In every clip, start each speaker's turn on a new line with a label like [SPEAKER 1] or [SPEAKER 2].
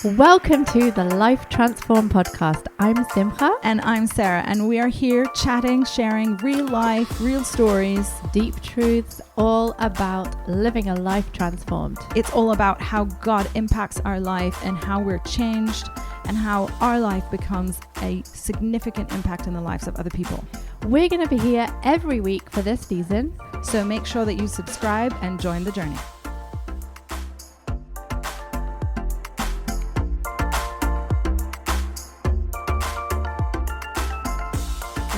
[SPEAKER 1] Welcome to the Life Transform podcast. I'm Simcha.
[SPEAKER 2] And I'm Sarah, and we are here chatting, sharing real life, real stories,
[SPEAKER 1] Deep truths, all about living a life transformed.
[SPEAKER 2] It's all about how God impacts our life and how we're changed and how our life becomes a significant impact in the lives of other people.
[SPEAKER 1] We're going to be here every week for this season.
[SPEAKER 2] So make sure that you subscribe and join the journey.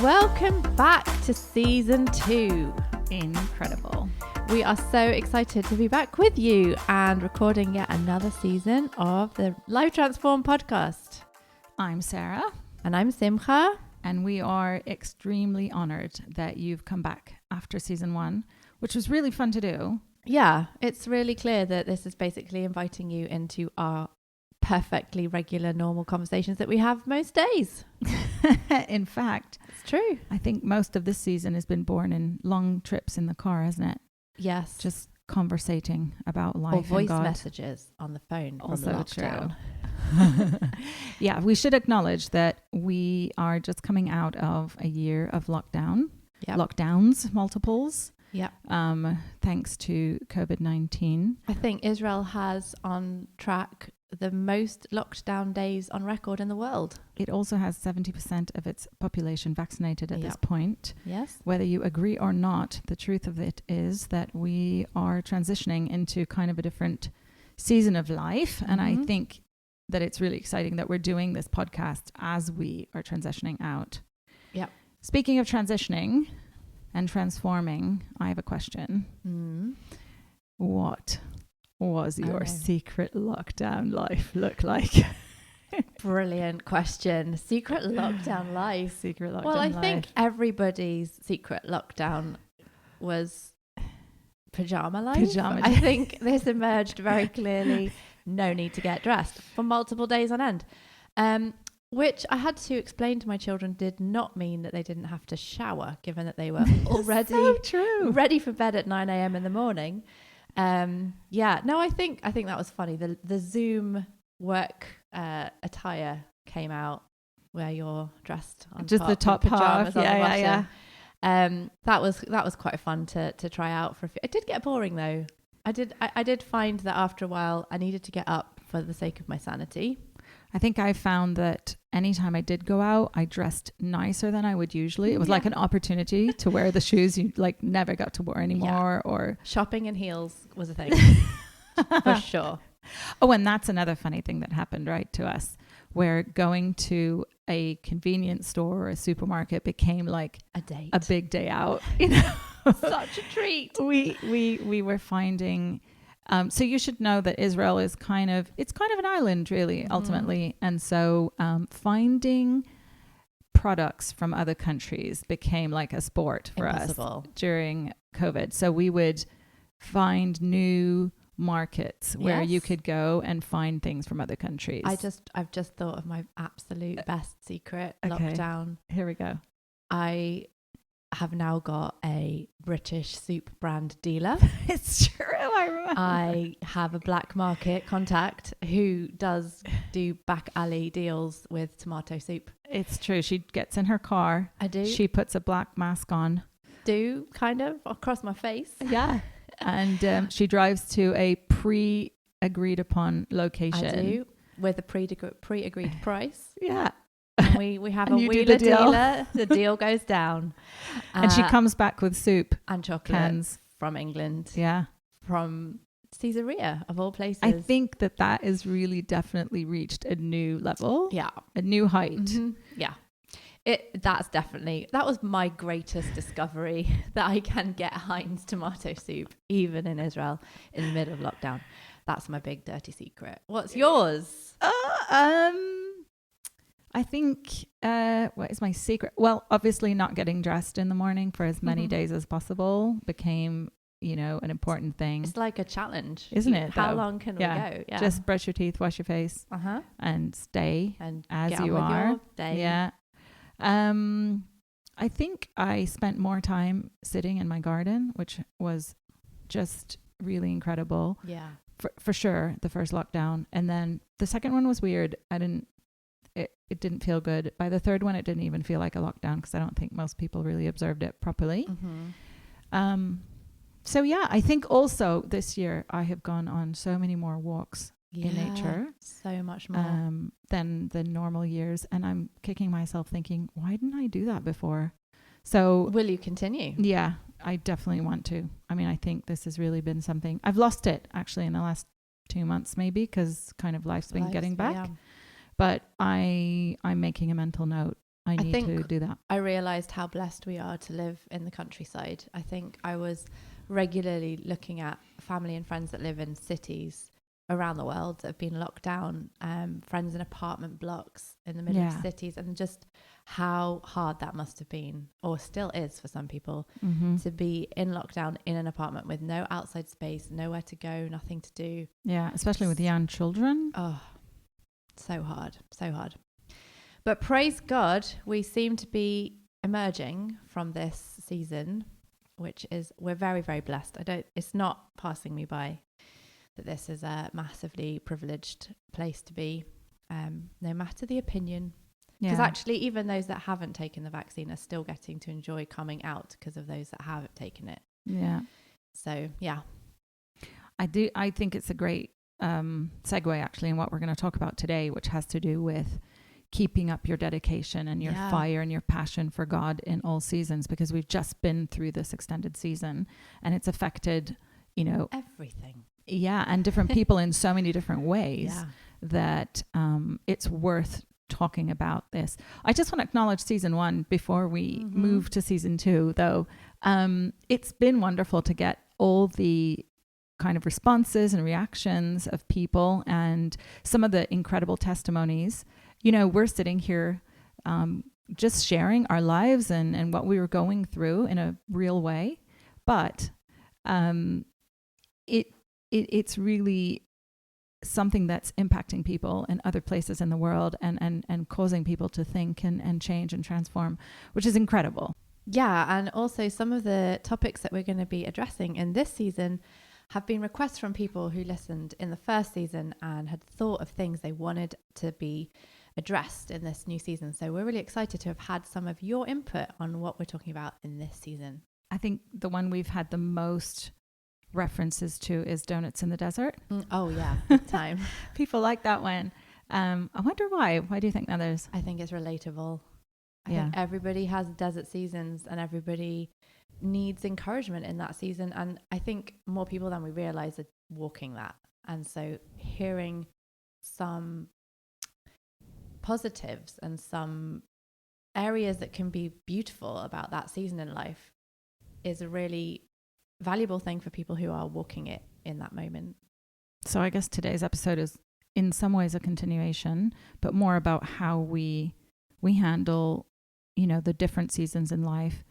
[SPEAKER 1] Welcome back to season 2.
[SPEAKER 2] Incredible.
[SPEAKER 1] We are so excited to be back with you and recording yet another season of the Life Transform podcast.
[SPEAKER 2] I'm Sarah.
[SPEAKER 1] And I'm Simcha.
[SPEAKER 2] And we are extremely honored that you've come back after season 1, which was really fun to do.
[SPEAKER 1] Yeah, it's really clear that this is basically inviting you into our perfectly regular, normal conversations that we have most days.
[SPEAKER 2] In fact,
[SPEAKER 1] it's true.
[SPEAKER 2] I think most of this season has been born in long trips in the car, hasn't it?
[SPEAKER 1] Yes.
[SPEAKER 2] Just conversating about life
[SPEAKER 1] or voice
[SPEAKER 2] and God.
[SPEAKER 1] Messages on the phone.
[SPEAKER 2] Also
[SPEAKER 1] lockdown.
[SPEAKER 2] True. Yeah, we should acknowledge that we are just coming out of a year of lockdowns, multiples.
[SPEAKER 1] Yeah.
[SPEAKER 2] Thanks to COVID-19.
[SPEAKER 1] I think Israel has on track the most locked down days on record in the world.
[SPEAKER 2] It also has 70% of its population vaccinated at this point.
[SPEAKER 1] Yes.
[SPEAKER 2] Whether you agree or not, the truth of it is that we are transitioning into kind of a different season of life. Mm-hmm. And I think that it's really exciting that we're doing this podcast as we are transitioning out.
[SPEAKER 1] Yeah.
[SPEAKER 2] Speaking of transitioning and transforming, I have a question. What was your secret lockdown life look like?
[SPEAKER 1] Brilliant question. Secret lockdown life.
[SPEAKER 2] Secret lockdown life.
[SPEAKER 1] Well, I think everybody's secret lockdown was pajama life. I think this emerged very clearly. No need to get dressed for multiple days on end. Which I had to explain to my children did not mean that they didn't have to shower, given that they were already ready for bed at 9 a.m. in the morning. I think that was funny. The Zoom work attire came out where you're dressed on
[SPEAKER 2] just the top half. Yeah.
[SPEAKER 1] That was quite fun to try out for a few. It did get boring though. I did find that after a while I needed to get up for the sake of my sanity.
[SPEAKER 2] I think I found that anytime I did go out, I dressed nicer than I would usually. It was like an opportunity to wear the shoes you like never got to wear anymore. Or
[SPEAKER 1] shopping in heels was a thing for sure.
[SPEAKER 2] Oh, and that's another funny thing that happened, right, to us, where going to a convenience store or a supermarket became like
[SPEAKER 1] a date,
[SPEAKER 2] a big day out. You know,
[SPEAKER 1] such a treat.
[SPEAKER 2] We were finding. So you should know that Israel is kind of an island, really, ultimately. And so finding products from other countries became like a sport for us during COVID. So we would find new markets where you could go and find things from other countries.
[SPEAKER 1] I've just thought of my absolute best secret lockdown.
[SPEAKER 2] Here we go.
[SPEAKER 1] I have now got a British soup brand dealer.
[SPEAKER 2] It's true, I remember.
[SPEAKER 1] I have a black market contact who does do back alley deals with tomato soup.
[SPEAKER 2] It's true. She gets in her car.
[SPEAKER 1] I do.
[SPEAKER 2] She puts a black mask on.
[SPEAKER 1] Kind of across my face.
[SPEAKER 2] Yeah. And she drives to a pre-agreed upon location.
[SPEAKER 1] I do. With a pre-agreed price.
[SPEAKER 2] Yeah.
[SPEAKER 1] And we have a wheeler dealer. The deal goes down.
[SPEAKER 2] And she comes back with soup.
[SPEAKER 1] And chocolate cans from England.
[SPEAKER 2] Yeah. From
[SPEAKER 1] Caesarea, of all places.
[SPEAKER 2] I think that is really definitely reached a new level.
[SPEAKER 1] Yeah.
[SPEAKER 2] A new height.
[SPEAKER 1] Mm-hmm. Yeah. That was my greatest discovery, that I can get Heinz tomato soup even in Israel in the middle of lockdown. That's my big dirty secret. What's yours?
[SPEAKER 2] I think what is my secret? Well, obviously not getting dressed in the morning for as many days as possible became, an important thing.
[SPEAKER 1] It's like a challenge,
[SPEAKER 2] isn't it?
[SPEAKER 1] How long can we go?
[SPEAKER 2] Yeah. Just brush your teeth, wash your face, and stay as you are. Yeah. I think I spent more time sitting in my garden, which was just really incredible.
[SPEAKER 1] Yeah.
[SPEAKER 2] for sure, the first lockdown. And then the second one was weird. It didn't feel good. By the third one, it didn't even feel like a lockdown because I don't think most people really observed it properly. So yeah, I think also this year I have gone on so many more walks in nature.
[SPEAKER 1] So much more.
[SPEAKER 2] Than the normal years. And I'm kicking myself thinking, why didn't I do that before? So
[SPEAKER 1] will you continue?
[SPEAKER 2] Yeah, I definitely want to. I mean, I think this has really been something. I've lost it actually in the last 2 months maybe because kind of life's been getting back. Yeah. But I'm making a mental note. I need to do that.
[SPEAKER 1] I realized how blessed we are to live in the countryside. I think I was regularly looking at family and friends that live in cities around the world that have been locked down, friends in apartment blocks in the middle of cities, and just how hard that must have been, or still is for some people, to be in lockdown in an apartment with no outside space, nowhere to go, nothing to do.
[SPEAKER 2] Yeah, especially with young children.
[SPEAKER 1] Oh, so hard. But praise God, we seem to be emerging from this season, which is, we're very, very blessed. It's not passing me by that this is a massively privileged place to be, no matter the opinion. Because actually, even those that haven't taken the vaccine are still getting to enjoy coming out because of those that have taken it.
[SPEAKER 2] Yeah.
[SPEAKER 1] So, yeah.
[SPEAKER 2] I think it's a great segue actually in what we're going to talk about today, which has to do with keeping up your dedication and your fire and your passion for God in all seasons, because we've just been through this extended season and it's affected,
[SPEAKER 1] everything.
[SPEAKER 2] Yeah. And different people in so many different ways that it's worth talking about this. I just want to acknowledge season 1 before we move to season 2, though. It's been wonderful to get all the kind of responses and reactions of people and some of the incredible testimonies. We're sitting here just sharing our lives and what we were going through in a real way. But it's really something that's impacting people in other places in the world and causing people to think and change and transform, which is incredible.
[SPEAKER 1] Yeah, and also some of the topics that we're going to be addressing in this season have been requests from people who listened in the first season and had thought of things they wanted to be addressed in this new season. So we're really excited to have had some of your input on what we're talking about in this season.
[SPEAKER 2] I think the one we've had the most references to is Donuts in the Desert.
[SPEAKER 1] Oh yeah, big time.
[SPEAKER 2] People like that one. I wonder why. Why do you think that is?
[SPEAKER 1] I think it's relatable. I think everybody has desert seasons and everybody needs encouragement in that season. And I think more people than we realize are walking that. And so hearing some positives and some areas that can be beautiful about that season in life is a really valuable thing for people who are walking it in that moment.
[SPEAKER 2] So I guess today's episode is in some ways a continuation, but more about how we handle, the different seasons in life,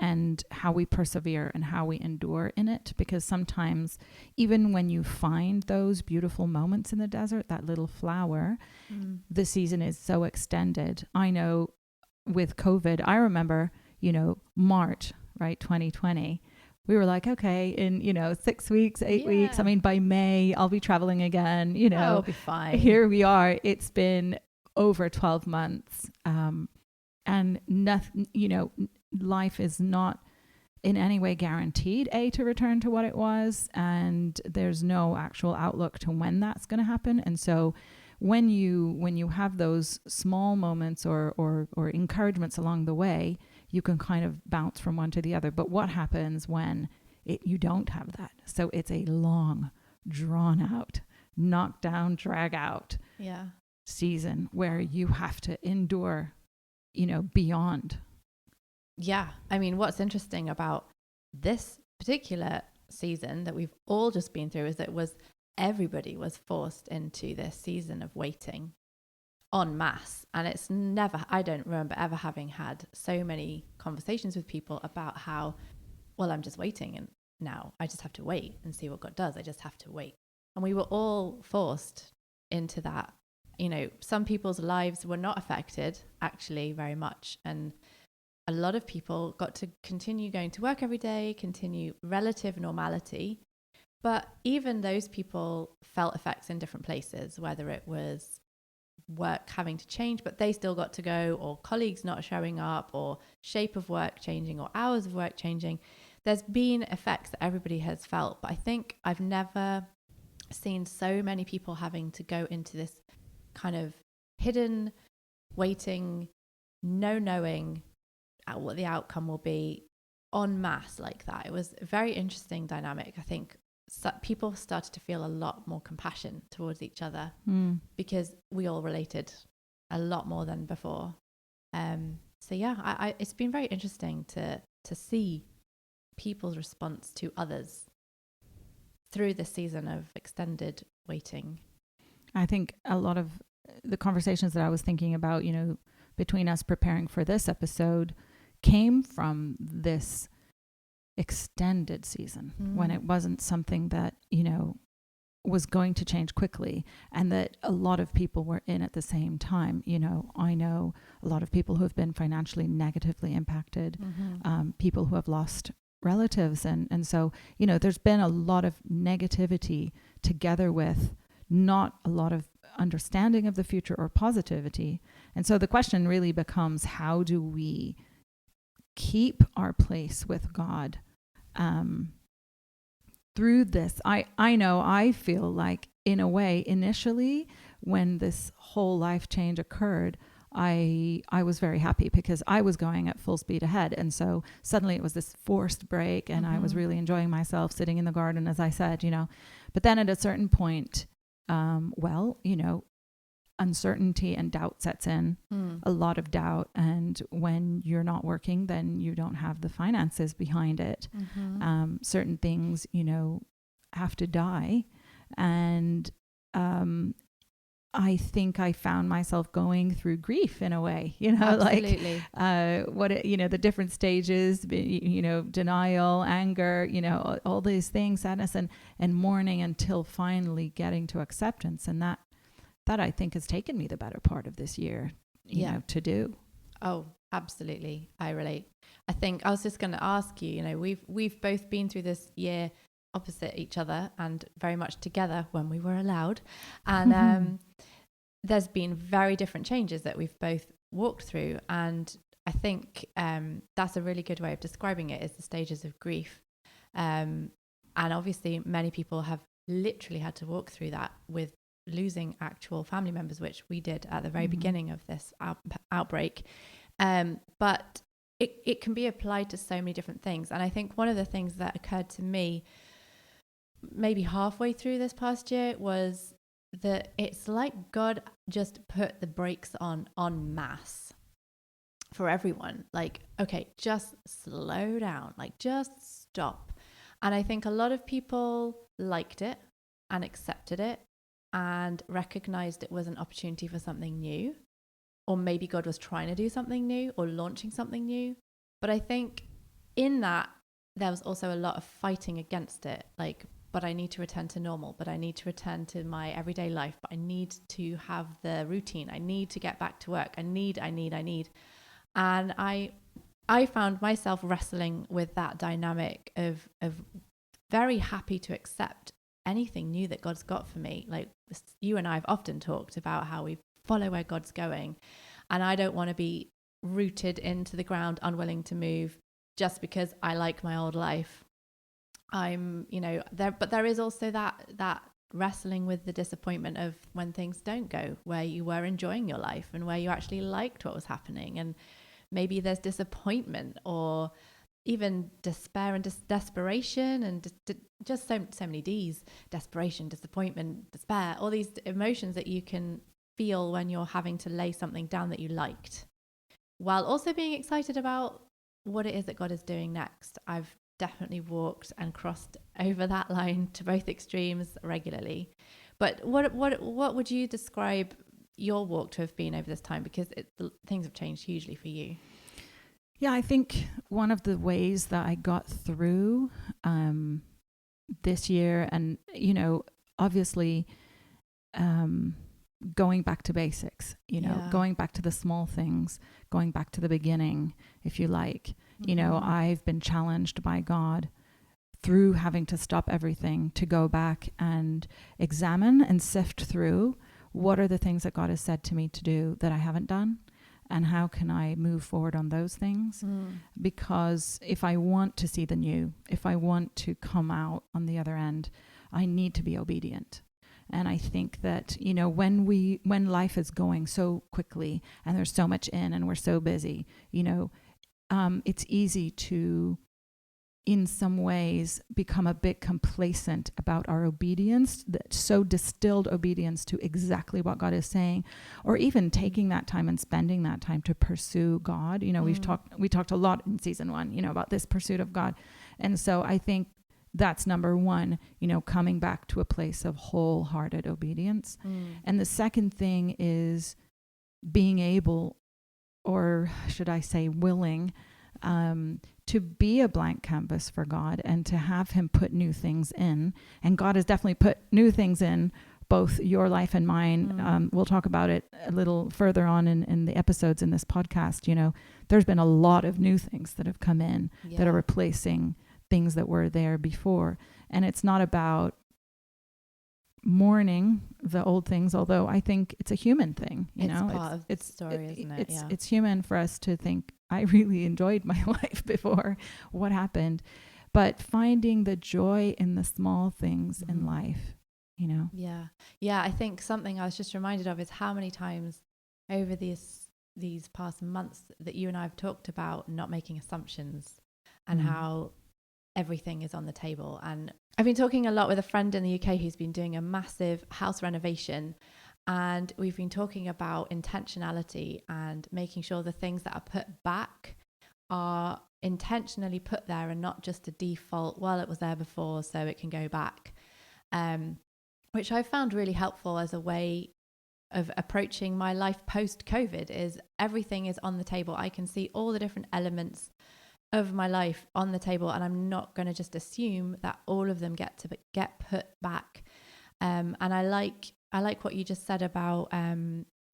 [SPEAKER 2] and how we persevere and how we endure in it. Because sometimes even when you find those beautiful moments in the desert, that little flower, the season is so extended. I know with COVID, I remember, March, right, 2020, we were like, okay, in, 6 weeks, 8 weeks, I mean, by May, I'll be traveling again,
[SPEAKER 1] I'll be fine.
[SPEAKER 2] Here we are. It's been over 12 months. And nothing, life is not in any way guaranteed, to return to what it was. And there's no actual outlook to when that's going to happen. And so when you have those small moments or encouragements along the way, you can kind of bounce from one to the other. But what happens when you don't have that? So it's a long, drawn out, knock down, drag out season where you have to endure, beyond.
[SPEAKER 1] Yeah. I mean, what's interesting about this particular season that we've all just been through is that everybody was forced into this season of waiting en masse. And I don't remember ever having had so many conversations with people about how, well, I'm just waiting and now I just have to wait and see what God does. I just have to wait. And we were all forced into that. Some people's lives were not affected actually very much. And a lot of people got to continue going to work every day, continue relative normality. But even those people felt effects in different places, whether it was work having to change, but they still got to go, or colleagues not showing up, or shape of work changing, or hours of work changing. There's been effects that everybody has felt, but I think I've never seen so many people having to go into this kind of hidden waiting, no knowing what the outcome will be en masse like that. It was a very interesting dynamic. I think people started to feel a lot more compassion towards each other because we all related a lot more than before. So yeah, it's been very interesting to see people's response to others through this season of extended waiting.
[SPEAKER 2] I think a lot of the conversations that I was thinking about, you know, between us preparing for this episode came from this extended season when it wasn't something that, you know, was going to change quickly, and that a lot of people were in at the same time. You know, I know a lot of people who have been financially negatively impacted, people who have lost relatives. And so, you know, there's been a lot of negativity together with not a lot of understanding of the future or positivity. And so the question really becomes, how do we keep our place with God through this? I know I feel like, in a way, initially when this whole life change occurred, I was very happy because I was going at full speed ahead. And so suddenly it was this forced break, and I was really enjoying myself sitting in the garden, as I said, you know. But then at a certain point, you know, uncertainty and doubt sets in, a lot of doubt. And when you're not working, then you don't have the finances behind it. Certain things, you know, have to die. And I think I found myself going through grief in a way, you know.
[SPEAKER 1] Absolutely.
[SPEAKER 2] Like you know, the different stages, you know, denial, anger, you know, all these things, sadness and mourning, until finally getting to acceptance. And that I think has taken me the better part of this year, you know, to do.
[SPEAKER 1] Oh, absolutely. I relate. I think I was just going to ask you, you know, we've both been through this year opposite each other and very much together when we were allowed. And there's been very different changes that we've both walked through. And I think that's a really good way of describing it, is the stages of grief. And obviously many people have literally had to walk through that with losing actual family members, which we did at the very beginning of this outbreak. But it can be applied to so many different things. And I think one of the things that occurred to me maybe halfway through this past year was that it's like God just put the brakes on masse for everyone. Like, okay, just slow down, like just stop. And I think a lot of people liked it and accepted it and recognized it was an opportunity for something new, or maybe God was trying to do something new or launching something new. But I think in that there was also a lot of fighting against it, like, but I need to return to normal, but I need to return to my everyday life, but I need to have the routine, I need to get back to work, I need. And I found myself wrestling with that dynamic of very happy to accept anything new that God's got for me. Like, you and I have often talked about how we follow where God's going, and I don't want to be rooted into the ground, unwilling to move just because I like my old life. I'm, you know, there, but there is also that wrestling with the disappointment of when things don't go where you were enjoying your life and where you actually liked what was happening. And maybe there's disappointment or even despair and desperation and just so many D's: desperation, disappointment, despair, all these emotions that you can feel when you're having to lay something down that you liked, while also being excited about what it is that God is doing next. I've definitely walked and crossed over that line to both extremes regularly. But what would you describe your walk to have been over this time? Because things have changed hugely for you.
[SPEAKER 2] Yeah, I think one of the ways that I got through this year, and, you know, obviously going back to basics, you know, going back to the small things, going back to the beginning, if you like. You know, I've been challenged by God through having to stop everything to go back and examine and sift through what are the things that God has said to me to do that I haven't done, and how can I move forward on those things? Because if I want to see the new, if I want to come out on the other end, I need to be obedient. And I think that, you know, when life is going so quickly and there's so much in and we're so busy, you know, it's easy to, in some ways, become a bit complacent about our obedience, that so distilled obedience to exactly what God is saying, or even taking that time and spending that time to pursue God. You know, we talked a lot in season 1, you know, about this pursuit of God. And so I think that's number one, you know, coming back to a place of wholehearted obedience. And the second thing is being able, or should I say willing, to be a blank canvas for God and to have him put new things in. And God has definitely put new things in both your life and mine. We'll talk about it a little further on in the episodes in this podcast. You know, there's been a lot of new things that have come in that are replacing things that were there before. And it's not about mourning the old things, although I think it's a human thing, you know,
[SPEAKER 1] part of the story, isn't it?
[SPEAKER 2] It's human for us to think, I really enjoyed my life before what happened, but finding the joy in the small things in life, you know?
[SPEAKER 1] Yeah. I think something I was just reminded of is how many times over these past months that you and I have talked about not making assumptions and how everything is on the table. And I've been talking a lot with a friend in the UK who's been doing a massive house renovation, and we've been talking about intentionality and making sure the things that are put back are intentionally put there and not just a default, well, it was there before so it can go back, which I found really helpful as a way of approaching my life post-COVID. Is everything is on the table. I can see all the different elements of my life on the table, and I'm not going to just assume that all of them get put back. And I like what you just said about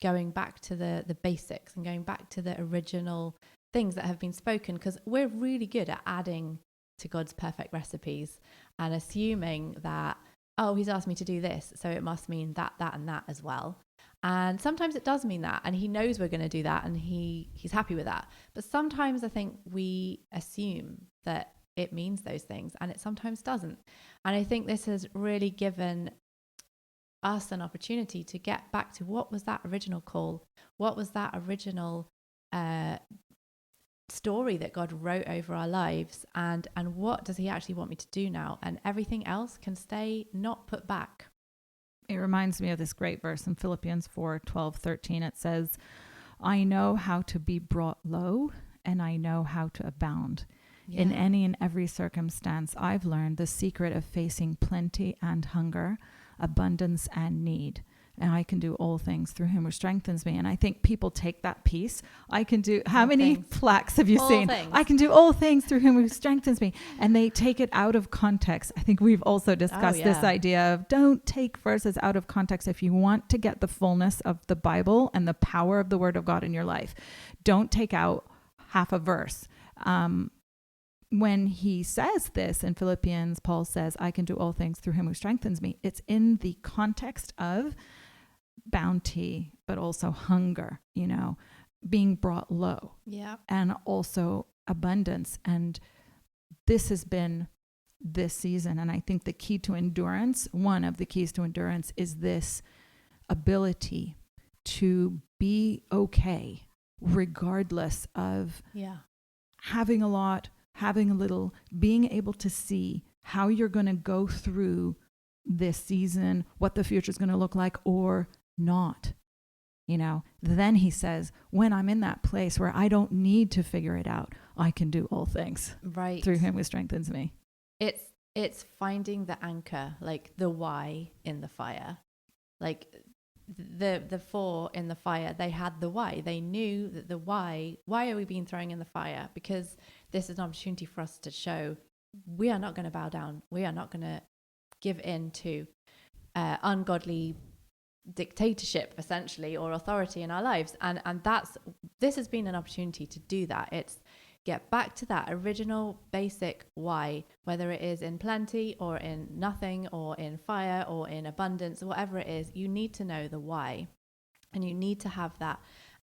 [SPEAKER 1] going back to the basics and going back to the original things that have been spoken, because we're really good at adding to God's perfect recipes and assuming that, oh, he's asked me to do this, so it must mean that and that as well. And sometimes it does mean that, and he knows we're going to do that, and he's happy with that. But sometimes I think we assume that it means those things, and it sometimes doesn't. And I think this has really given us an opportunity to get back to what was that original call? What was that original story that God wrote over our lives? And what does he actually want me to do now? And everything else can stay not put back.
[SPEAKER 2] It reminds me of this great verse in Philippians 4:12-13. It says, I know how to be brought low, and I know how to abound. Yeah. In any and every circumstance, I've learned the secret of facing plenty and hunger, abundance and need. And I can do all things through whom who strengthens me. And I think people take that piece. I can do, how many plaques have you seen? I can do all things through whom who strengthens me. And they take it out of context. I think we've also discussed this idea of don't take verses out of context if you want to get the fullness of the Bible and the power of the Word of God in your life. Don't take out half a verse. When he says this in Philippians, Paul says, I can do all things through him who strengthens me. It's in the context of bounty, but also hunger, you know, being brought low. Yeah. And also abundance. And this has been this season. And I think the key to endurance, one of the keys to endurance, is this ability to be okay, regardless of having a lot, having a little, being able to see how you're going to go through this season, what the future is going to look like or not. You know, then he says, when I'm in that place where I don't need to figure it out, I can do all things through him who strengthens me.
[SPEAKER 1] It's finding the anchor, like the why in the fire. Like the four in the fire, they had the why. They knew that the why are we being thrown in the fire? Because this is an opportunity for us to show we are not going to bow down. We are not going to give in to ungodly dictatorship, essentially, or authority in our lives. And this has been an opportunity to do that. get back to that original basic why, whether it is in plenty or in nothing or in fire or in abundance, whatever it is, you need to know the why. And you need to have that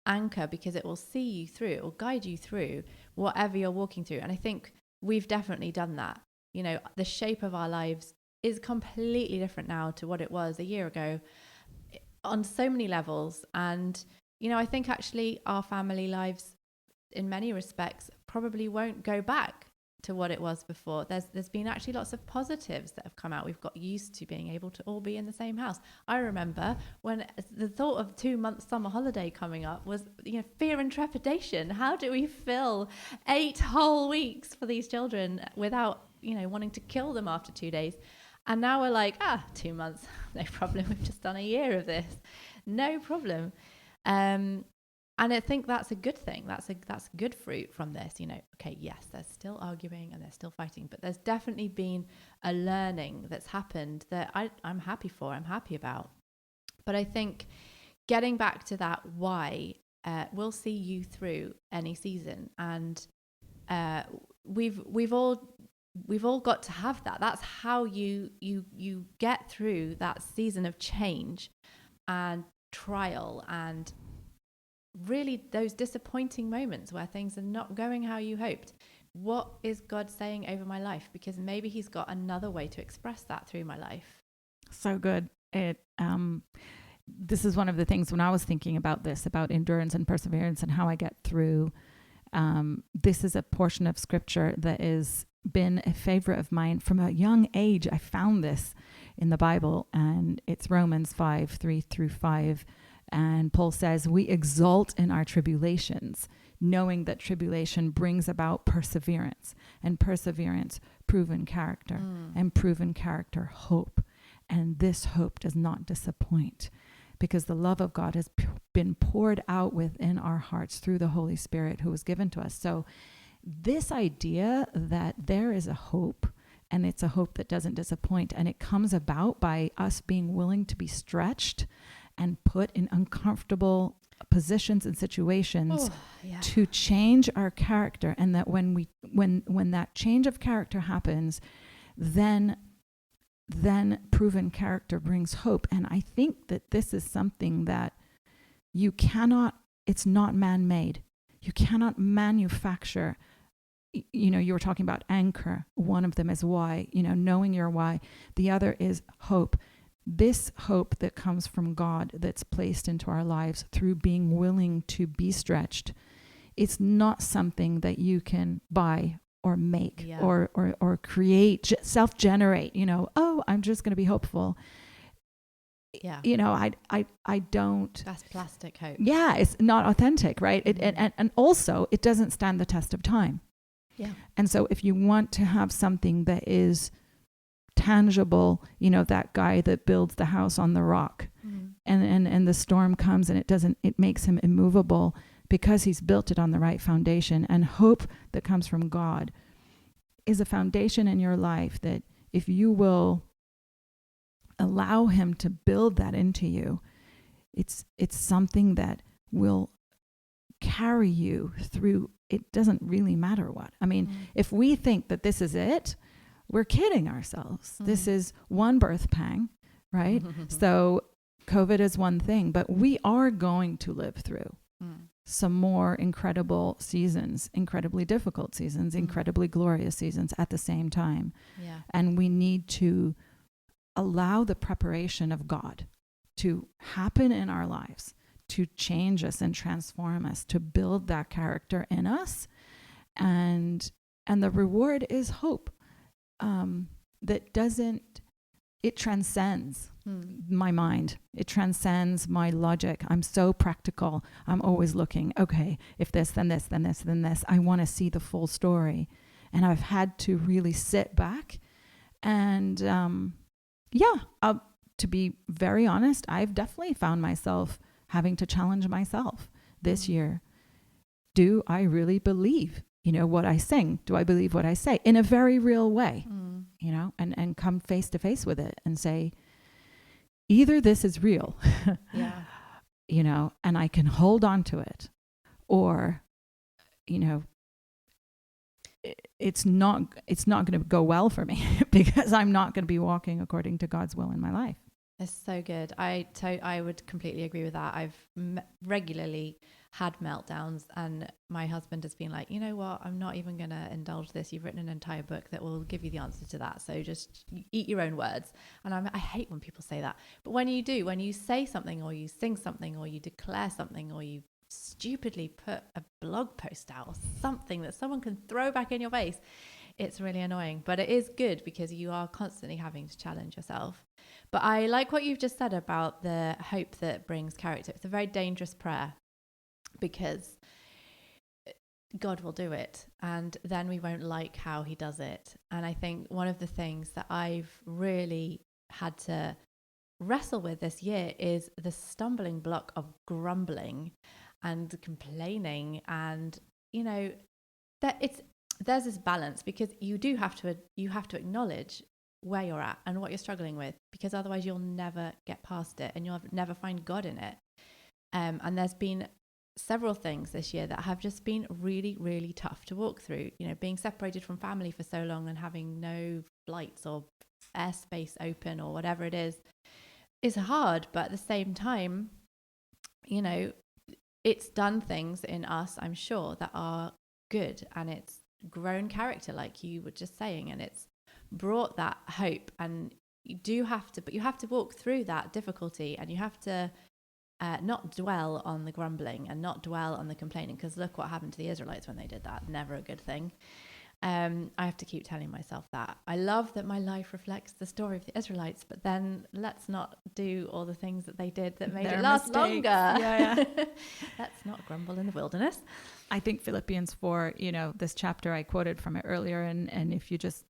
[SPEAKER 1] anchor, because it will see you through, it will guide you through whatever you're walking through. And I think we've definitely done that. You know, the shape of our lives is completely different now to what it was a year ago on so many levels. And, you know, I think actually our family lives in many respects probably won't go back to what it was before. There's been actually lots of positives that have come out. We've got used to being able to all be in the same house. I remember when the thought of 2 months summer holiday coming up was, you know, fear and trepidation. How do we fill 8 whole weeks for these children without, you know, wanting to kill them after 2 days? And now we're like, 2 months, no problem. We've just done a year of this, no problem. And I think that's a good thing. That's good fruit from this. You know, okay, yes, there's still arguing and they're still fighting, but there's definitely been a learning that's happened that I'm happy for, I'm happy about. But I think getting back to that why will see you through any season. And we've all got to have that. That's how you get through that season of change and trial and really those disappointing moments where things are not going how you hoped. What is God saying over my life? Because maybe he's got another way to express that through my life.
[SPEAKER 2] So good. This is one of the things when I was thinking about this, about endurance and perseverance and how I get through. This is a portion of scripture that has been a favorite of mine from a young age. I found this in the Bible, and it's Romans 5:3-5. And Paul says, we exult in our tribulations, knowing that tribulation brings about perseverance, and perseverance, proven character, and proven character, hope. And this hope does not disappoint, because the love of God has been poured out within our hearts through the Holy Spirit who was given to us. So this idea that there is a hope, and it's a hope that doesn't disappoint, and it comes about by us being willing to be stretched and put in uncomfortable positions and situations to change our character. And that when that change of character happens, then proven character brings hope. And I think that this is something that it's not man-made. You cannot manufacture. You know, you were talking about anchor. One of them is why, you know, knowing your why. The other is hope. This hope that comes from God, that's placed into our lives through being willing to be stretched, it's not something that you can buy or make or create, self-generate, you know, I'm just going to be hopeful. Yeah. You know, I don't.
[SPEAKER 1] That's plastic hope.
[SPEAKER 2] Yeah, it's not authentic, right? And also it doesn't stand the test of time.
[SPEAKER 1] Yeah.
[SPEAKER 2] And so if you want to have something that is tangible, you know, that guy that builds the house on the rock, and the storm comes and it makes him immovable because he's built it on the right foundation. And hope that comes from God is a foundation in your life that if you will allow him to build that into you, it's something that will carry you through. It doesn't really matter what. I mean, if we think that this is it, we're kidding ourselves. This is one birth pang, right? So COVID is one thing, but we are going to live through some more incredible seasons, incredibly difficult seasons, incredibly glorious seasons at the same time. Yeah. And we need to allow the preparation of God to happen in our lives, to change us and transform us, to build that character in us. And the reward is hope. It transcends my mind. It transcends my logic. I'm so practical. I'm always looking, okay, if this, then this, then this, then this. I want to see the full story. And I've had to really sit back and, to be very honest, I've definitely found myself having to challenge myself this year. Do I really believe, you know, what I sing? Do I believe what I say in a very real way, you know, and come face to face with it and say, either this is real, you know, and I can hold on to it, or, you know, it's not going to go well for me because I'm not going to be walking according to God's will in my life.
[SPEAKER 1] It's so good. I would completely agree with that. I've regularly had meltdowns, and my husband has been like, you know what, I'm not even going to indulge this. You've written an entire book that will give you the answer to that. So just eat your own words. And I hate when people say that. But when you say something, or you sing something, or you declare something, or you stupidly put a blog post out, or something that someone can throw back in your face, it's really annoying. But it is good because you are constantly having to challenge yourself. But I like what you've just said about the hope that brings character. It's a very dangerous prayer because God will do it, and then we won't like how he does it. And I think one of the things that I've really had to wrestle with this year is the stumbling block of grumbling and complaining. And you know that there's this balance, because you have to acknowledge where you're at and what you're struggling with, because otherwise you'll never get past it and you'll never find God in it. And there's been several things this year that have just been really, really tough to walk through. You know, being separated from family for so long and having no flights or airspace open or whatever it is hard. But at the same time, you know, it's done things in us, I'm sure, that are good, and it's grown character, like you were just saying, and it's brought that hope. And you have to walk through that difficulty, and you have to not dwell on the grumbling and not dwell on the complaining, because look what happened to the Israelites when they did that. Never a good thing. I have to keep telling myself that. I love that my life reflects the story of the Israelites, but then let's not do all the things that they did that made it last longer.
[SPEAKER 2] Yeah.
[SPEAKER 1] Let's not grumble in the wilderness.
[SPEAKER 2] I think Philippians 4, this chapter, I quoted from it earlier, and if you just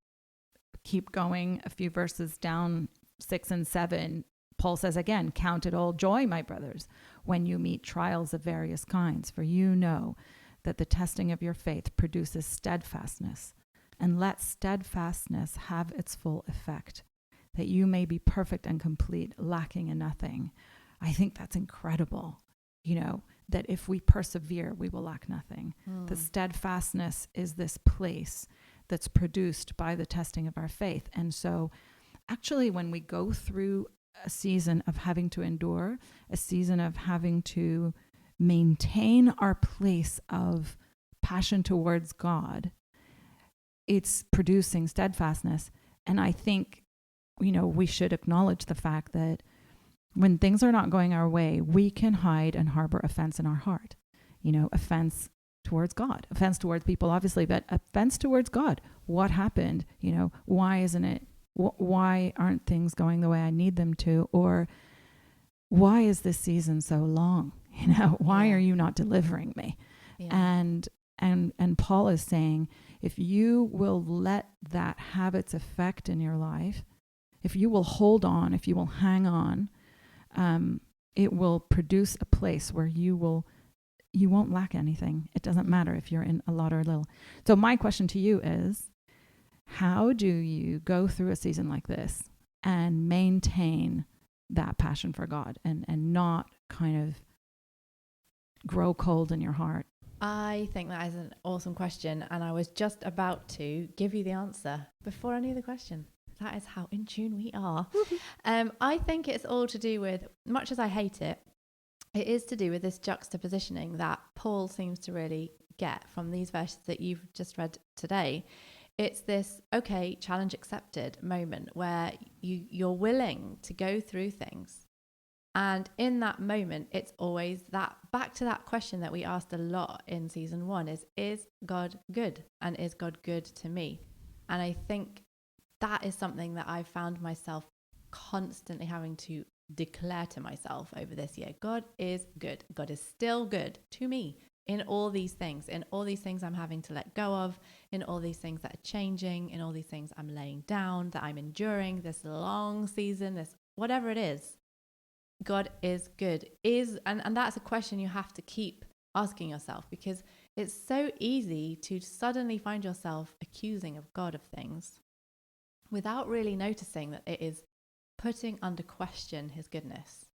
[SPEAKER 2] keep going a few verses down, 6 and 7, Paul says again, "Count it all joy, my brothers, when you meet trials of various kinds, for you know that the testing of your faith produces steadfastness, and let steadfastness have its full effect, that you may be perfect and complete, lacking in nothing." I think that's incredible, that if we persevere, we will lack nothing. The steadfastness is this place that's produced by the testing of our faith. And so actually, when we go through a season of having to endure, a season of having to maintain our place of passion towards God, it's producing steadfastness. And I think, we should acknowledge the fact that when things are not going our way, we can hide and harbor offense in our heart. Offense towards God, offense towards people, obviously, but offense towards God. What happened? Why isn't it? Why aren't things going the way I need them to? Or why is this season so long? Why are you not delivering me? Yeah. And Paul is saying, if you will let that have its effect in your life, if you will hold on, if you will hang on, it will produce a place where you won't lack anything. It doesn't matter if you're in a lot or a little. So my question to you is, how do you go through a season like this and maintain that passion for God and not kind of grow cold in your heart?
[SPEAKER 1] I think that is an awesome question, and I was just about to give you the answer before I knew the question. That is how in tune we are. I think it's all to do with, much as I hate it, it is to do with this juxtapositioning that Paul seems to really get from these verses that you've just read today. It's this, okay, challenge accepted moment where you're willing to go through things. And in that moment, it's always that, back to that question that we asked a lot in season 1 is God good? And is God good to me? And I think that is something that I've found myself constantly having to declare to myself over this year. God is good. God is still good to me in all these things, I'm having to let go of, in all these things that are changing, in all these things I'm laying down, that I'm enduring, this long season, this whatever it is. God is good. And that's a question you have to keep asking yourself, because it's so easy to suddenly find yourself accusing of God of things without really noticing that it is putting under question his goodness.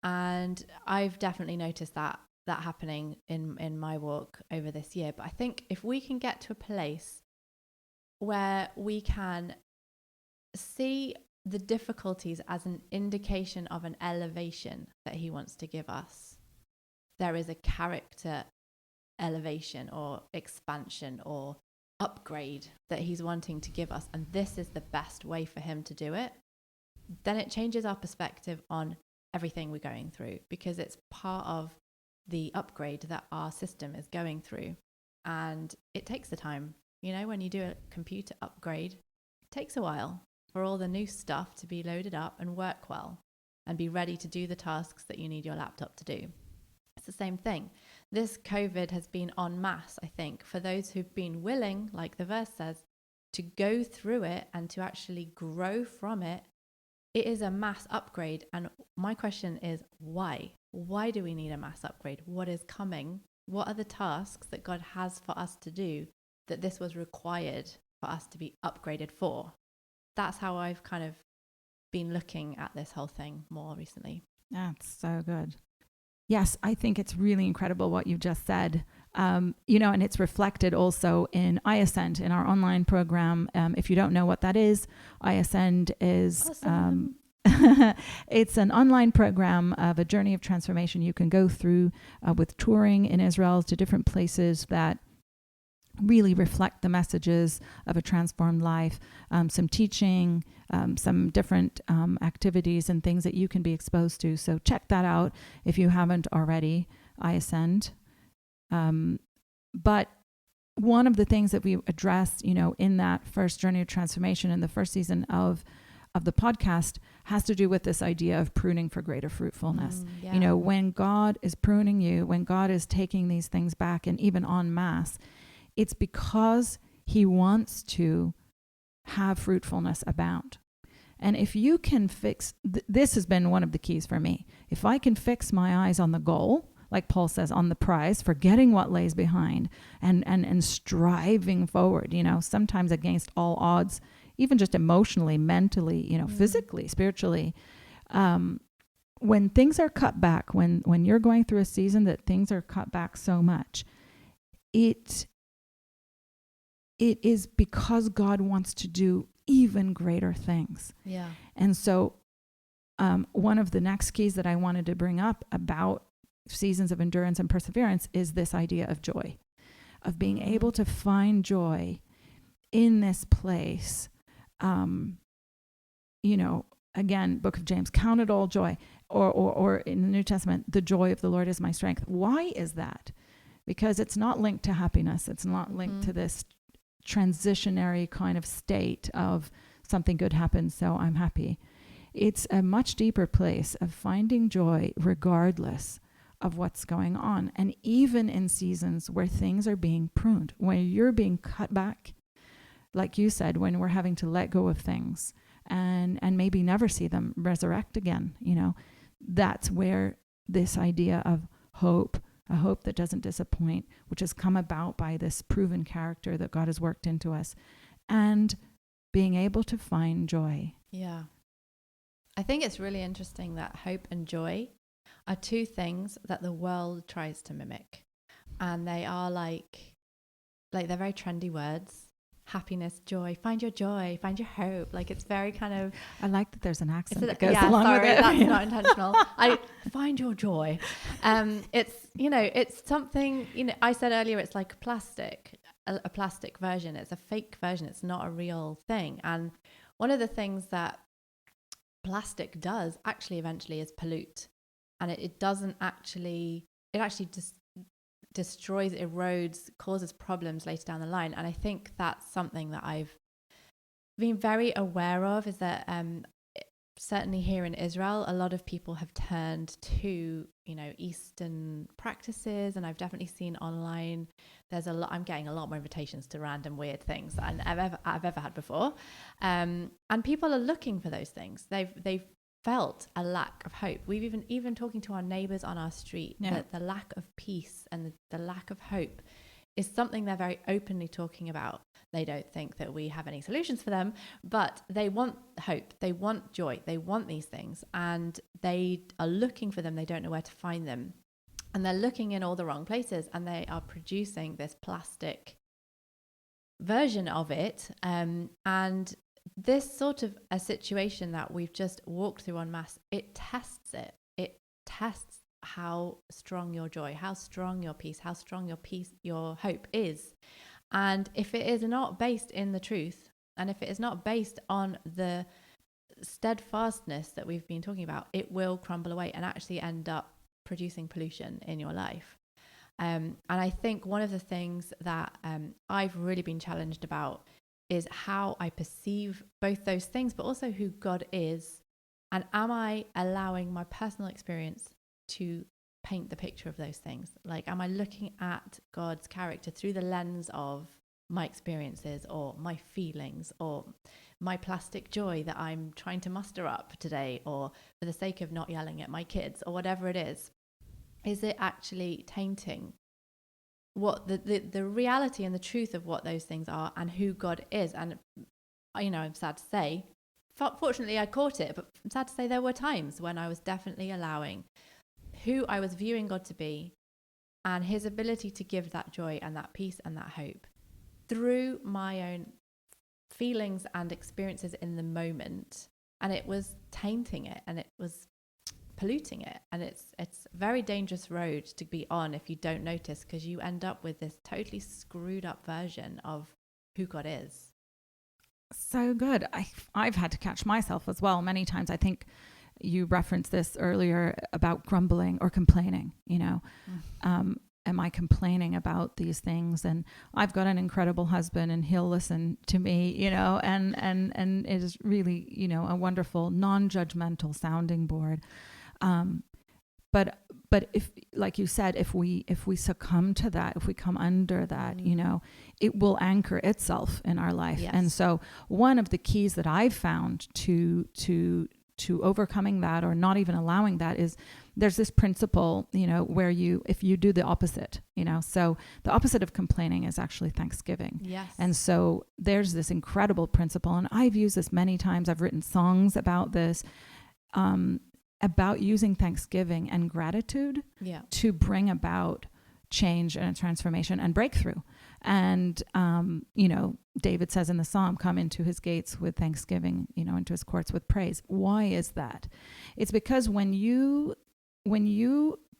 [SPEAKER 1] And I've definitely noticed that that happening in my walk over this year. But I think if we can get to a place where we can see the difficulties as an indication of an elevation that he wants to give us, there is a character elevation or expansion or upgrade that he's wanting to give us, and this is the best way for him to do it, then it changes our perspective on everything we're going through, because it's part of the upgrade that our system is going through. And it takes the time. You know, when you do a computer upgrade, it takes a while for all the new stuff to be loaded up and work well and be ready to do the tasks that you need your laptop to do. It's the same thing. This COVID has been en masse, I think, for those who've been willing, like the verse says, to go through it and to actually grow from it. It is a mass upgrade. And my question is, why? Why do we need a mass upgrade? What is coming? What are the tasks that God has for us to do that this was required for us to be upgraded for? That's how I've kind of been looking at this whole thing more recently.
[SPEAKER 2] That's so good. Yes, I think it's really incredible what you just said. And it's reflected also in iAscend, in our online program. If you don't know what that is, iAscend is
[SPEAKER 1] Awesome.
[SPEAKER 2] It's an online program of a journey of transformation you can go through with touring in Israel to different places that really reflect the messages of a transformed life, some teaching, some different activities and things that you can be exposed to. So check that out if you haven't already, iAscend. But one of the things that we addressed, in that first journey of transformation in the first season of the podcast has to do with this idea of pruning for greater fruitfulness.
[SPEAKER 1] Yeah.
[SPEAKER 2] When God is pruning you, when God is taking these things back, and even en masse, it's because he wants to have fruitfulness abound. And if you can fix, this has been one of the keys for me. If I can fix my eyes on the goal, like Paul says, on the prize, forgetting what lays behind and striving forward, sometimes against all odds, even just emotionally, mentally, physically, spiritually. When things are cut back, when you're going through a season that things are cut back so much, it is because God wants to do even greater things.
[SPEAKER 1] Yeah.
[SPEAKER 2] And so one of the next keys that I wanted to bring up about seasons of endurance and perseverance is this idea of joy, of being able to find joy in this place. Again, Book of James, count it all joy, or in the New Testament, the joy of the Lord is my strength. Why is that? Because it's not linked to happiness. It's not linked to this transitionary kind of state of something good happens, so I'm happy. It's a much deeper place of finding joy regardless of what's going on. And even in seasons where things are being pruned, when you're being cut back, like you said, when we're having to let go of things and maybe never see them resurrect again, that's where this idea of hope, a hope that doesn't disappoint, which has come about by this proven character that God has worked into us, and being able to find joy.
[SPEAKER 1] Yeah. I think it's really interesting that hope and joy are two things that the world tries to mimic. And they are like they're very trendy words. Happiness, joy, find your joy, find your hope. Like, it's very kind of...
[SPEAKER 2] I like that there's an accent that goes along with it.
[SPEAKER 1] That's not intentional. I find your joy. It's something, I said earlier, it's like plastic, a plastic version. It's a fake version. It's not a real thing. And one of the things that plastic does actually eventually is pollute. And it doesn't actually, it actually just destroys, erodes, causes problems later down the line. And I think that's something that I've been very aware of, is that certainly here in Israel, a lot of people have turned to, Eastern practices. And I've definitely seen online, I'm getting a lot more invitations to random weird things than I've ever had before. And people are looking for those things. They've felt a lack of hope. We've even talking to our neighbors on our street, that the lack of peace and the lack of hope is something they're very openly talking about. They don't think that we have any solutions for them, but they want hope, they want joy, they want these things, and they are looking for them. They don't know where to find them. and they're looking in all the wrong places, and they are producing this plastic version of it. And this sort of a situation that we've just walked through en masse, it tests it. It tests how strong your joy, how strong your peace, your hope is. And if it is not based in the truth, and if it is not based on the steadfastness that we've been talking about, it will crumble away and actually end up producing pollution in your life. And I think one of the things that I've really been challenged about is how I perceive both those things, but also who God is. And am I allowing my personal experience to paint the picture of those things? Like, am I looking at God's character through the lens of my experiences or my feelings or my plastic joy that I'm trying to muster up today, or for the sake of not yelling at my kids, or whatever it is? Is it actually tainting what the reality and the truth of what those things are and who God is? And, you know, I'm sad to say, fortunately I caught it, but I'm sad to say there were times when I was definitely allowing who I was viewing God to be and his ability to give that joy and that peace and that hope through my own feelings and experiences in the moment. And it was tainting it, and it was polluting it, and it's a very dangerous road to be on if you don't notice, because you end up with this totally screwed up version of who God is.
[SPEAKER 2] So good. I've had to catch myself as well many times. I think you referenced this earlier about grumbling or complaining, you know. Am I complaining about these things? And I've got an incredible husband, and he'll listen to me, you know, and it is really, you know, a wonderful non-judgmental sounding board. But if, like you said, if we succumb to that, if we come under that, you know, it will anchor itself in our life. Yes. And so one of the keys that I've found to overcoming that, or not even allowing that, is there's this principle, you know, where if you do the opposite, you know, so the opposite of complaining is actually thanksgiving.
[SPEAKER 1] Yes.
[SPEAKER 2] And so there's this incredible principle, and I've used this many times. I've written songs about this, about using thanksgiving and gratitude to bring about change and transformation and breakthrough. And, you know, David says in the Psalm, come into his gates with thanksgiving, you know, into his courts with praise. Why is that? It's because when you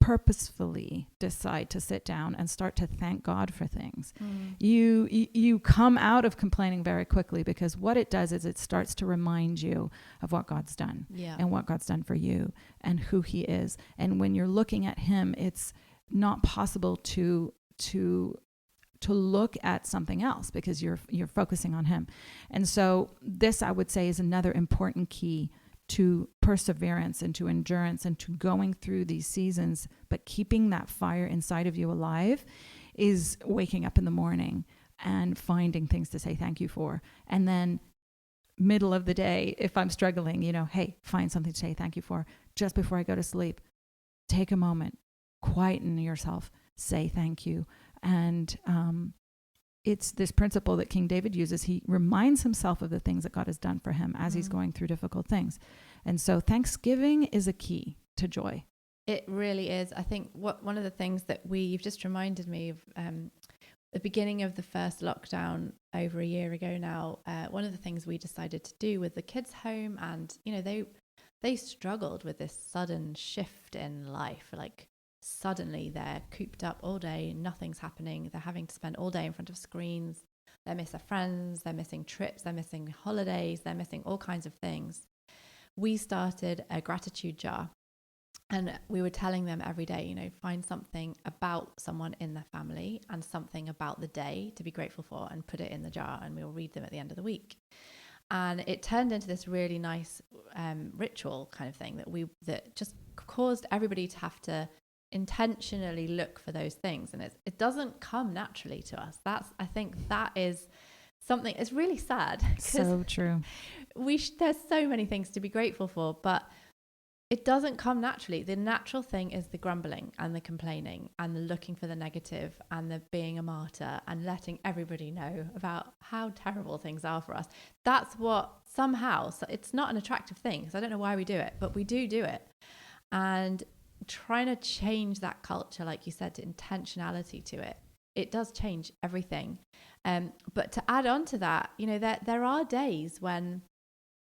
[SPEAKER 2] purposefully decide to sit down and start to thank God for things, you come out of complaining very quickly, because what it does is it starts to remind you of what God's done and what God's done for you and who he is. And when you're looking at him, it's not possible to look at something else, because you're focusing on him. And so this, I would say, is another important key to perseverance and to endurance and to going through these seasons, but keeping that fire inside of you alive, is waking up in the morning and finding things to say thank you for. And then middle of the day, if I'm struggling, you know, hey, find something to say thank you for. Just before I go to sleep, take a moment, quieten yourself, say thank you. And it's this principle that King David uses. He reminds himself of the things that God has done for him as he's going through difficult things. And so Thanksgiving is a key to joy.
[SPEAKER 1] It really is. I think one of the things that you've just reminded me of, the beginning of the first lockdown over a year ago now, one of the things we decided to do with the kids home, and, you know, they struggled with this sudden shift in life. Like, suddenly they're cooped up all day, nothing's happening, they're having to spend all day in front of screens, they miss their friends, they're missing trips, they're missing holidays, they're missing all kinds of things. We started a gratitude jar, and we were telling them every day, you know, find something about someone in their family and something about the day to be grateful for, and put it in the jar, and we'll read them at the end of the week. And it turned into this really nice ritual kind of thing that just caused everybody to have to intentionally look for those things. And it doesn't come naturally to us. I think that is something, it's really sad.
[SPEAKER 2] So true.
[SPEAKER 1] There's so many things to be grateful for, but it doesn't come naturally. The natural thing is the grumbling and the complaining and the looking for the negative and the being a martyr and letting everybody know about how terrible things are for us. That's what somehow, so it's not an attractive thing, because I don't know why we do it, but we do it. And trying to change that culture, like you said, to intentionality to it, it does change everything. But to add on to that, you know, there are days when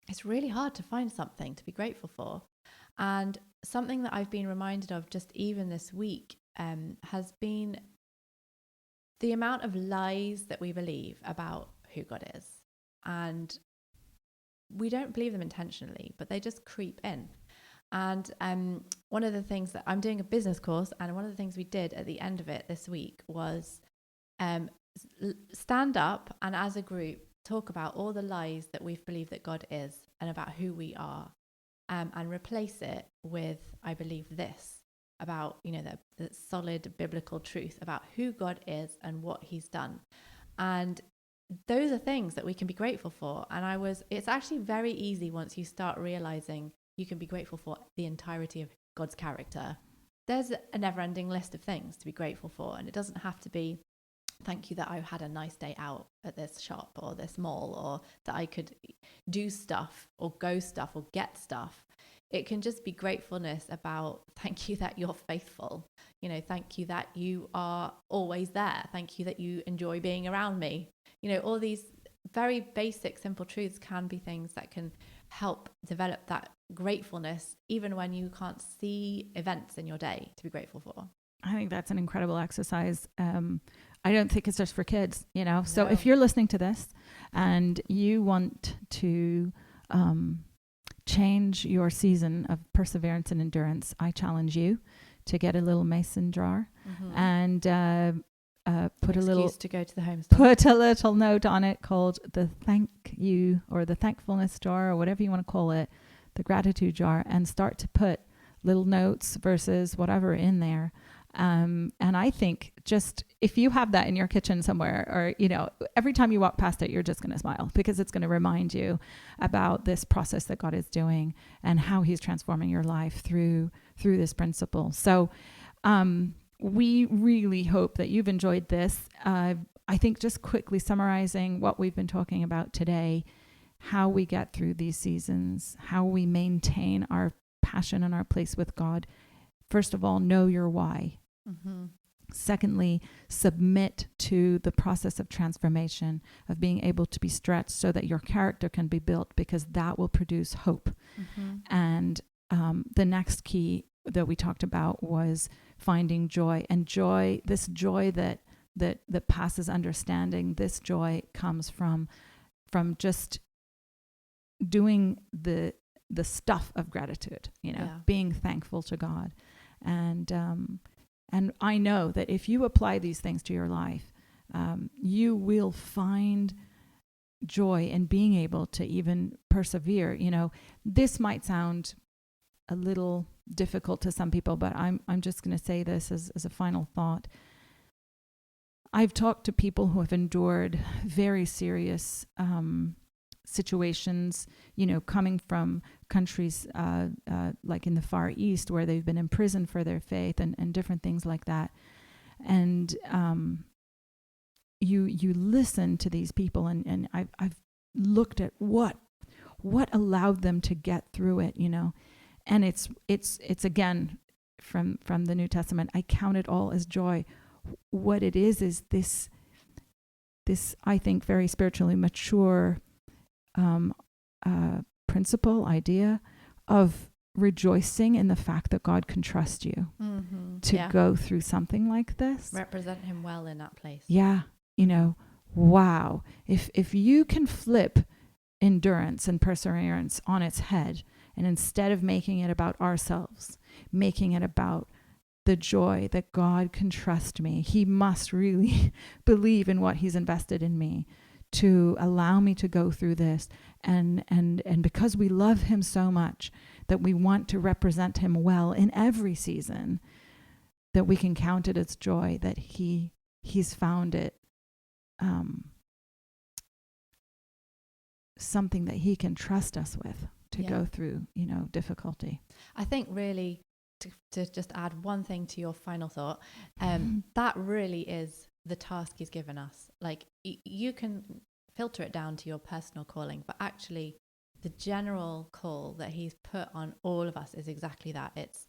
[SPEAKER 1] it's really hard to find something to be grateful for. And something that I've been reminded of just even this week has been the amount of lies that we believe about who God is. And we don't believe them intentionally, but they just creep in. And one of the things that I'm doing a business course, and one of the things we did at the end of it this week was stand up and as a group talk about all the lies that we've believed that God is and about who we are, and replace it with, I believe this, about, you know, the solid biblical truth about who God is and what he's done. And those are things that we can be grateful for. And it's actually very easy once you start realizing you can be grateful for the entirety of God's character. There's a never-ending list of things to be grateful for, and it doesn't have to be, thank you that I had a nice day out at this shop or this mall, or that I could do stuff or go stuff or get stuff. It can just be gratefulness about, thank you that you're faithful. You know, thank you that you are always there. Thank you that you enjoy being around me. You know, all these very basic, simple truths can be things that can help develop that gratefulness, even when you can't see events in your day to be grateful for.
[SPEAKER 2] I think that's an incredible exercise. I don't think it's just for kids, you know. So
[SPEAKER 1] No.
[SPEAKER 2] if you're listening to this and you want to change your season of perseverance and endurance, I challenge you to get a little mason jar and put a little
[SPEAKER 1] to go to the home store.
[SPEAKER 2] Put a little note on it called the thank you, or the thankfulness jar, or whatever you want to call it, the gratitude jar, and start to put little notes, verses, whatever in there. And I think just if you have that in your kitchen somewhere, or, you know, every time you walk past it, you're just going to smile, because it's going to remind you about this process that God is doing and how he's transforming your life through this principle. So we really hope that you've enjoyed this. I think just quickly summarizing what we've been talking about today, how we get through these seasons, how we maintain our passion and our place with God. First of all, know your why. Secondly, submit to the process of transformation, of being able to be stretched so that your character can be built, because that will produce hope. And the next key that we talked about was finding joy. And joy, this joy that passes understanding, this joy comes from just doing the stuff of gratitude, you know, being thankful to God. And I know that if you apply these things to your life, you will find joy in being able to even persevere. You know, this might sound a little difficult to some people, but I'm just going to say this as a final thought. I've talked to people who have endured very serious situations, you know, coming from countries like in the Far East, where they've been imprisoned for their faith and different things like that. And you listen to these people, and I've looked at what allowed them to get through it, you know. And it's again from the New Testament, I count it all as joy. What it is this I think very spiritually mature principle, idea of rejoicing in the fact that God can trust you to go through something like this.
[SPEAKER 1] Represent him well in that place.
[SPEAKER 2] Yeah. You know, wow. If you can flip endurance and perseverance on its head, and instead of making it about ourselves, making it about the joy that God can trust me, he must really believe in what he's invested in me to allow me to go through this. And because we love him so much that we want to represent him well in every season, that we can count it as joy that he's found it something that he can trust us with to go through, you know, difficulty.
[SPEAKER 1] I think really to just add one thing to your final thought, that really is the task he's given us. Like you can filter it down to your personal calling, but actually the general call that he's put on all of us is exactly that. It's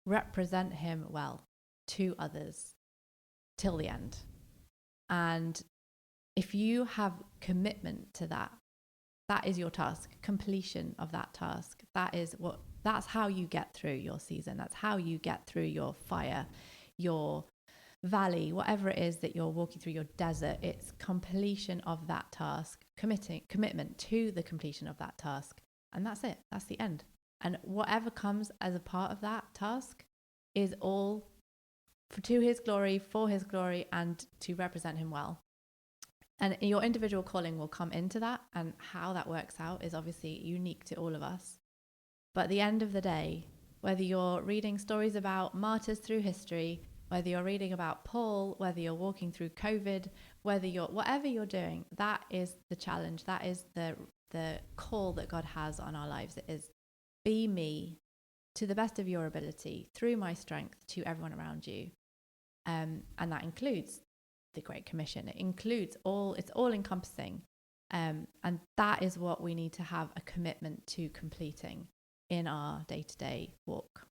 [SPEAKER 1] represent him well to others till the end. And if you have commitment to that, that is your task, completion of that task. That's how you get through your season. That's how you get through your fire, your valley, whatever it is that you're walking through, your desert. It's completion of that task, commitment to the completion of that task. And that's it. That's the end. And whatever comes as a part of that task is all to his glory, for his glory, and to represent him well. And your individual calling will come into that, and how that works out is obviously unique to all of us. But at the end of the day, whether you're reading stories about martyrs through history, whether you're reading about Paul, whether you're walking through COVID, whatever you're doing, that is the challenge. That is the call that God has on our lives. It is, be me to the best of your ability through my strength to everyone around you. And that includes the Great Commission. It includes it's all encompassing. And that is what we need to have a commitment to completing in our day-to-day walk.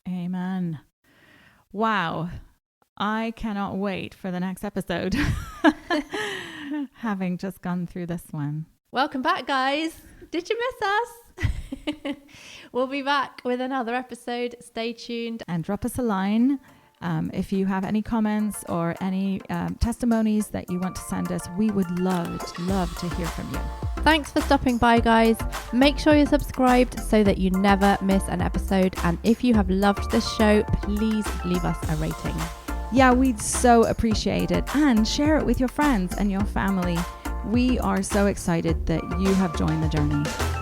[SPEAKER 2] Amen. Wow. I cannot wait for the next episode. Having just gone through this one.
[SPEAKER 1] Welcome back, guys. Did you miss us? We'll be back with another episode. Stay tuned.
[SPEAKER 2] And drop us a line. If you have any comments or any testimonies that you want to send us, we would love to hear from you.
[SPEAKER 1] Thanks for stopping by, guys. Make sure you're subscribed so that you never miss an episode. And if you have loved this show, please leave us a rating.
[SPEAKER 2] Yeah, we'd so appreciate it. And share it with your friends and your family. We are so excited that you have joined the journey.